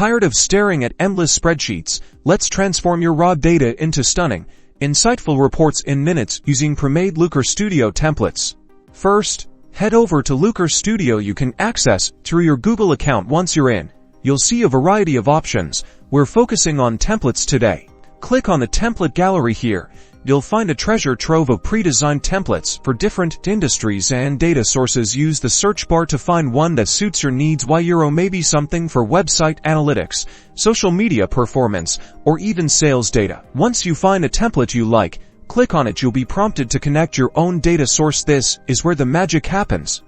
Tired of staring at endless spreadsheets? Let's transform your raw data into stunning, insightful reports in minutes using pre-made Looker Studio templates. First, head over to Looker Studio. You can access through your Google account. Once you're in, you'll see a variety of options. We're focusing on templates today. Click on the template gallery here. You'll find a treasure trove of pre-designed templates for different industries and data sources. Use the search bar to find one that suits your needs. Maybe something for website analytics, social media performance, or even sales data. Once you find a template you like, click on it. You'll be prompted to connect your own data source. This is where the magic happens.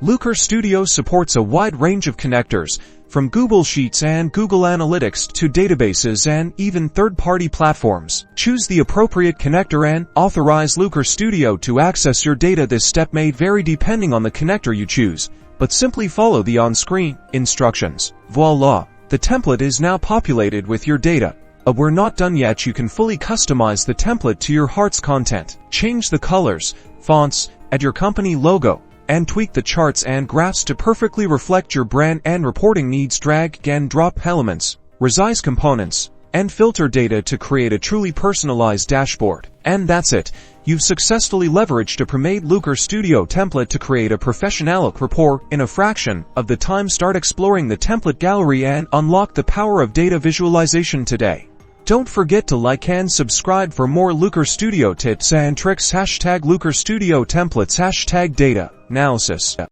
Looker Studio supports a wide range of connectors, from Google Sheets and Google Analytics to databases and even third-party platforms. Choose the appropriate connector and authorize Looker Studio to access your data. This step may vary depending on the connector you choose, but simply follow the on-screen instructions. Voila! The template is now populated with your data. We're not done yet. You can fully customize the template to your heart's content. Change the colors, fonts, add your company logo, and tweak the charts and graphs to perfectly reflect your brand and reporting needs. Drag and drop elements, resize components, and filter data to create a truly personalized dashboard. And that's it. You've successfully leveraged a pre-made Looker Studio template to create a professional report in a fraction of the time. Start exploring the template gallery and unlock the power of data visualization today. Don't forget to like and subscribe for more Looker Studio tips and tricks. #Looker Studio templates #data analysis.